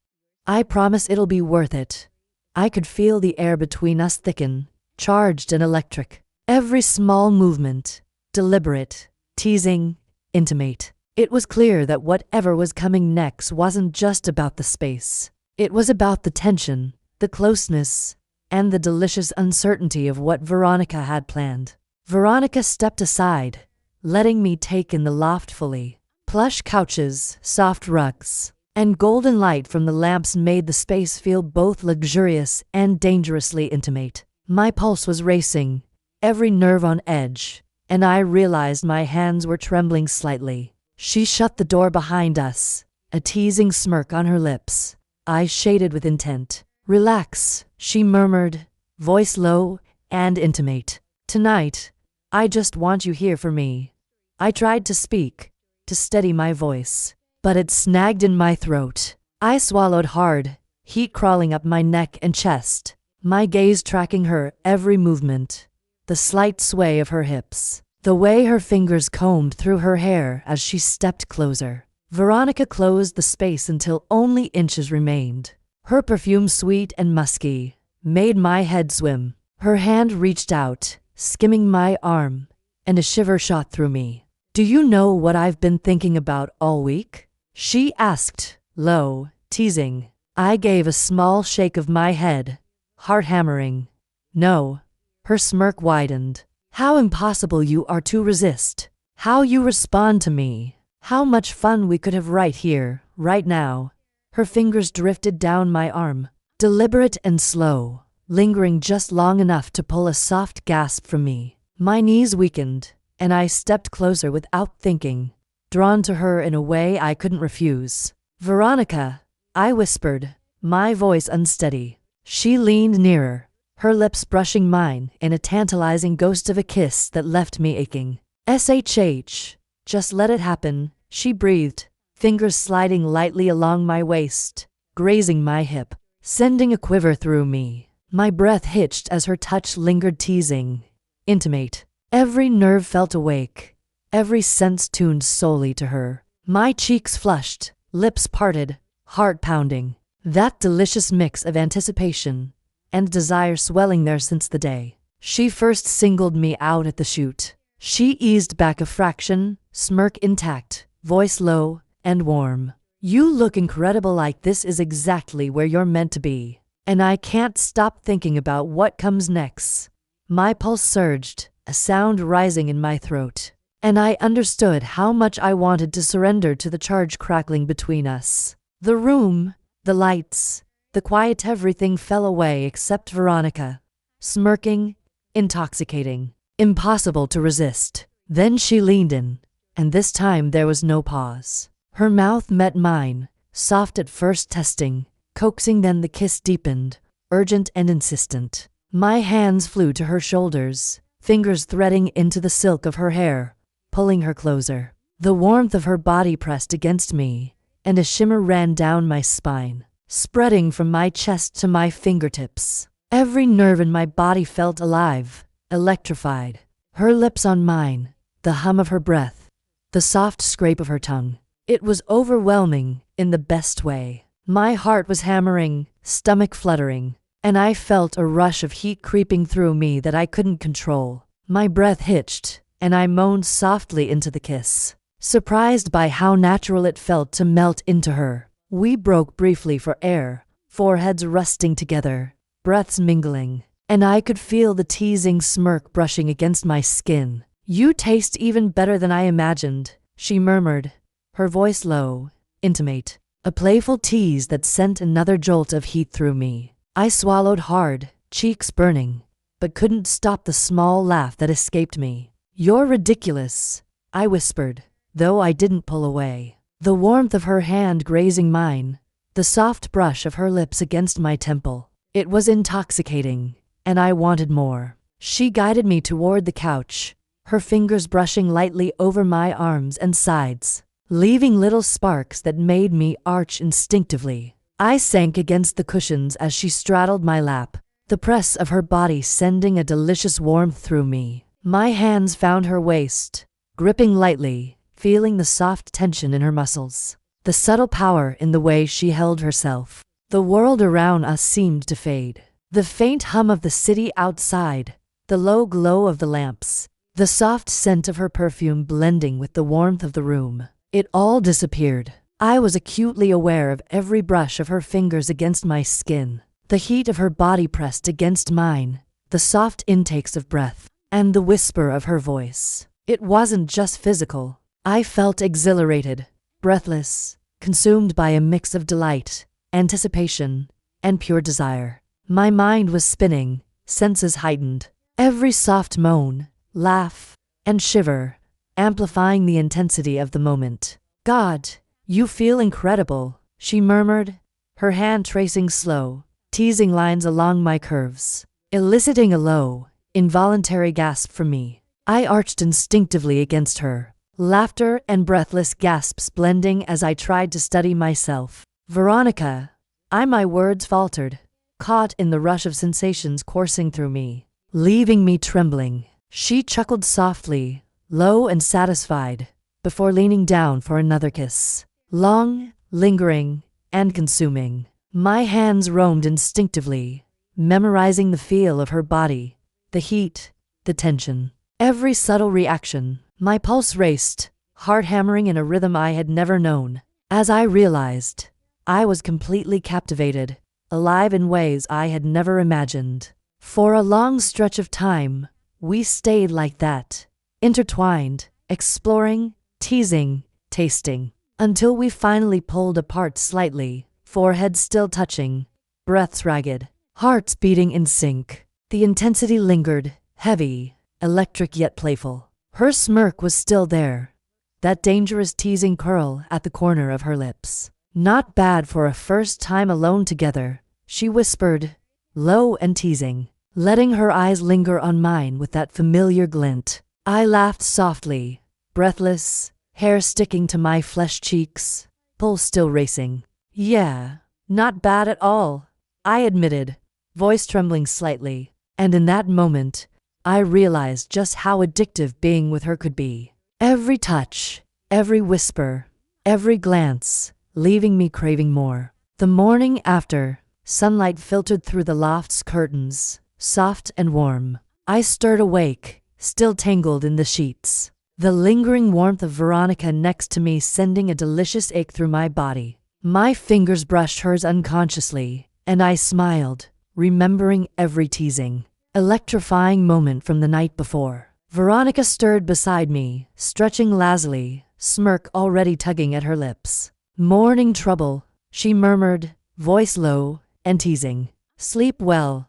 "I promise it'll be worth it." I could feel the air between us thicken, charged and electric. Every small movement, deliberate, teasing, intimate. It was clear that whatever was coming next wasn't just about the space. It was about the tension, the closeness, and the delicious uncertainty of what Veronica had planned. Veronica stepped aside, letting me take in the loft fully. Plush couches, soft rugs, and golden light from the lamps made the space feel both luxurious and dangerously intimate. My pulse was racing, every nerve on edge, and I realized my hands were trembling slightly. She shut the door behind us, a teasing smirk on her lips, eyes shaded with intent. "Relax," she murmured, voice low and intimate. "Tonight, I just want you here for me." I tried to speak, to steady my voice, but it snagged in my throat. I swallowed hard, heat crawling up my neck and chest, my gaze tracking her every movement, the slight sway of her hips, the way her fingers combed through her hair as she stepped closer. Veronica closed the space until only inches remained. Her perfume, sweet and musky, made my head swim. Her hand reached out, skimming my arm, and a shiver shot through me. "Do you know what I've been thinking about all week?" she asked, low, teasing. I gave a small shake of my head, heart hammering. "No." Her smirk widened. "How impossible you are to resist. How you respond to me. How much fun we could have right here, right now." Her fingers drifted down my arm, deliberate and slow, lingering just long enough to pull a soft gasp from me. My knees weakened, and I stepped closer without thinking, drawn to her in a way I couldn't refuse. "Veronica," I whispered, my voice unsteady. She leaned nearer, her lips brushing mine in a tantalizing ghost of a kiss that left me aching. "SHH, just let it happen," she breathed, fingers sliding lightly along my waist, grazing my hip, sending a quiver through me. My breath hitched as her touch lingered, teasing, intimate. Every nerve felt awake, every sense tuned solely to her. My cheeks flushed, lips parted, heart pounding. That delicious mix of anticipation and desire swelling there since the day she first singled me out at the shoot. She eased back a fraction, smirk intact, voice low and warm. "You look incredible, like this is exactly where you're meant to be." And I can't stop thinking about what comes next. My pulse surged, a sound rising in my throat, and I understood how much I wanted to surrender to the charge crackling between us. The room, the lights, the quiet, everything fell away except Veronica, smirking, intoxicating, impossible to resist. Then she leaned in, and this time there was no pause. Her mouth met mine, soft at first, testing, coaxing, then the kiss deepened, urgent and insistent. My hands flew to her shoulders, fingers threading into the silk of her hair, pulling her closer. The warmth of her body pressed against me, and a shimmer ran down my spine, spreading from my chest to my fingertips. Every nerve in my body felt alive, electrified. Her lips on mine, the hum of her breath, the soft scrape of her tongue. It was overwhelming in the best way. My heart was hammering, stomach fluttering, and I felt a rush of heat creeping through me that I couldn't control. My breath hitched, and I moaned softly into the kiss, surprised by how natural it felt to melt into her. We broke briefly for air, foreheads resting together, breaths mingling, and I could feel the teasing smirk brushing against my skin. You taste even better than I imagined, she murmured, her voice low, intimate, a playful tease that sent another jolt of heat through me. I swallowed hard, cheeks burning, but couldn't stop the small laugh that escaped me. You're ridiculous, I whispered, though I didn't pull away. The warmth of her hand grazing mine, the soft brush of her lips against my temple. It was intoxicating, and I wanted more. She guided me toward the couch, her fingers brushing lightly over my arms and sides, leaving little sparks that made me arch instinctively. I sank against the cushions as she straddled my lap, the press of her body sending a delicious warmth through me. My hands found her waist, gripping lightly, feeling the soft tension in her muscles, the subtle power in the way she held herself. The world around us seemed to fade. The faint hum of the city outside, the low glow of the lamps, the soft scent of her perfume blending with the warmth of the room. It all disappeared. I was acutely aware of every brush of her fingers against my skin, the heat of her body pressed against mine, the soft intakes of breath, and the whisper of her voice. It wasn't just physical. I felt exhilarated, breathless, consumed by a mix of delight, anticipation, and pure desire. My mind was spinning, senses heightened, every soft moan, laugh, and shiver, amplifying the intensity of the moment. God, you feel incredible, she murmured, her hand tracing slow, teasing lines along my curves, eliciting a low, involuntary gasp from me. I arched instinctively against her, laughter and breathless gasps blending as I tried to steady myself. Veronica, my words faltered, caught in the rush of sensations coursing through me, leaving me trembling. She chuckled softly, low and satisfied, before leaning down for another kiss. Long, lingering, and consuming. My hands roamed instinctively, memorizing the feel of her body, the heat, the tension, every subtle reaction. My pulse raced, heart hammering in a rhythm I had never known. As I realized, I was completely captivated, alive in ways I had never imagined. For a long stretch of time, we stayed like that, intertwined, exploring, teasing, tasting, until we finally pulled apart slightly, foreheads still touching, breaths ragged, hearts beating in sync. The intensity lingered, heavy, electric yet playful. Her smirk was still there, that dangerous teasing curl at the corner of her lips. Not bad for a first time alone together, she whispered, low and teasing, letting her eyes linger on mine with that familiar glint. I laughed softly, breathless, hair sticking to my flesh cheeks, pulse still racing. Yeah, not bad at all, I admitted, voice trembling slightly, and in that moment, I realized just how addictive being with her could be. Every touch, every whisper, every glance, leaving me craving more. The morning after, sunlight filtered through the loft's curtains, soft and warm. I stirred awake, still tangled in the sheets, the lingering warmth of Veronica next to me sending a delicious ache through my body. My fingers brushed hers unconsciously, and I smiled, remembering every teasing, electrifying moment from the night before. Veronica stirred beside me, stretching lazily, smirk already tugging at her lips. Morning trouble, she murmured, voice low and teasing. Sleep well.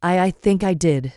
I think I did,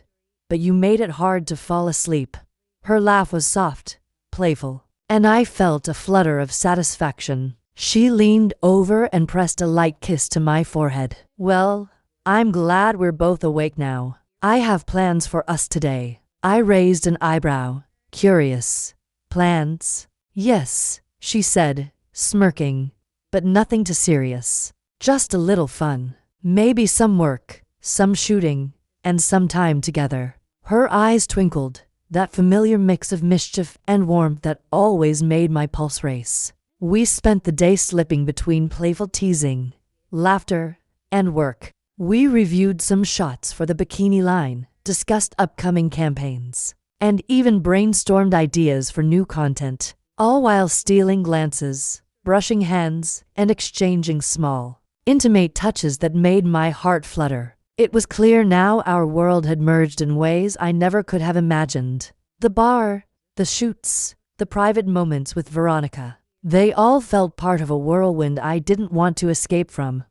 but you made it hard to fall asleep. Her laugh was soft, playful, and I felt a flutter of satisfaction. She leaned over and pressed a light kiss to my forehead. Well, I'm glad we're both awake now. I have plans for us today. I raised an eyebrow, curious. Plans? Yes, she said, smirking, but nothing too serious. Just a little fun. Maybe some work, some shooting, and some time together. Her eyes twinkled, that familiar mix of mischief and warmth that always made my pulse race. We spent the day slipping between playful teasing, laughter, and work. We reviewed some shots for the bikini line, discussed upcoming campaigns, and even brainstormed ideas for new content, all while stealing glances, brushing hands, and exchanging small, intimate touches that made my heart flutter. It was clear now our world had merged in ways I never could have imagined. The bar, the shoots, the private moments with Veronica. They all felt part of a whirlwind I didn't want to escape from.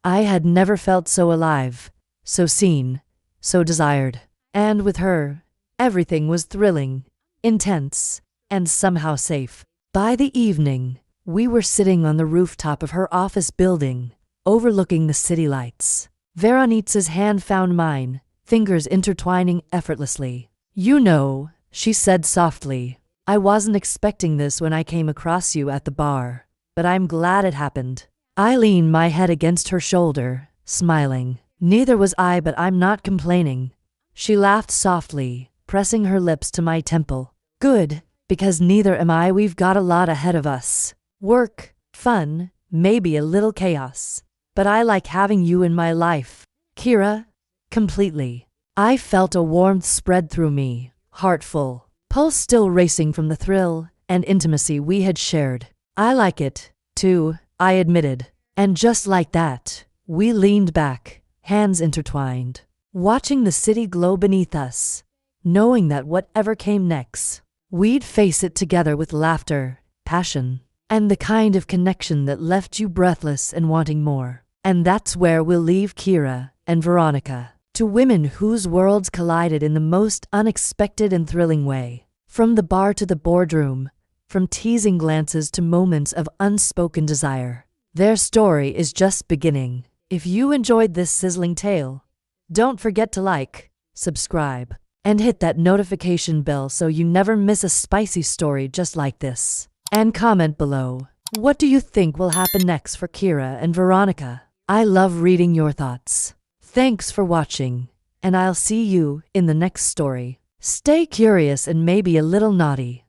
I had never felt so alive, so seen, so desired. And with her, everything was thrilling, intense, and somehow safe. By the evening, we were sitting on the rooftop of her office building, overlooking the city lights. Veronica's hand found mine, fingers intertwining effortlessly. "You know," she said softly, "I wasn't expecting this when I came across you at the bar, but I'm glad it happened." I leaned my head against her shoulder, smiling. "Neither was I, but I'm not complaining." She laughed softly, pressing her lips to my temple. "Good, because neither am I. We've got a lot ahead of us. Work, fun, maybe a little chaos. But I like having you in my life, Kira, completely." I felt a warmth spread through me, heart full, pulse still racing from the thrill and intimacy we had shared. "I like it, too," I admitted. And just like that, we leaned back, hands intertwined, watching the city glow beneath us, knowing that whatever came next, we'd face it together with laughter, passion, and the kind of connection that left you breathless and wanting more. And that's where we'll leave Kira and Veronica, two women whose worlds collided in the most unexpected and thrilling way. From the bar to the boardroom, from teasing glances to moments of unspoken desire, their story is just beginning. If you enjoyed this sizzling tale, don't forget to like, subscribe, and hit that notification bell so you never miss a spicy story just like this. And comment below, what do you think will happen next for Kira and Veronica? I love reading your thoughts. Thanks for watching, and I'll see you in the next story. Stay curious and maybe a little naughty.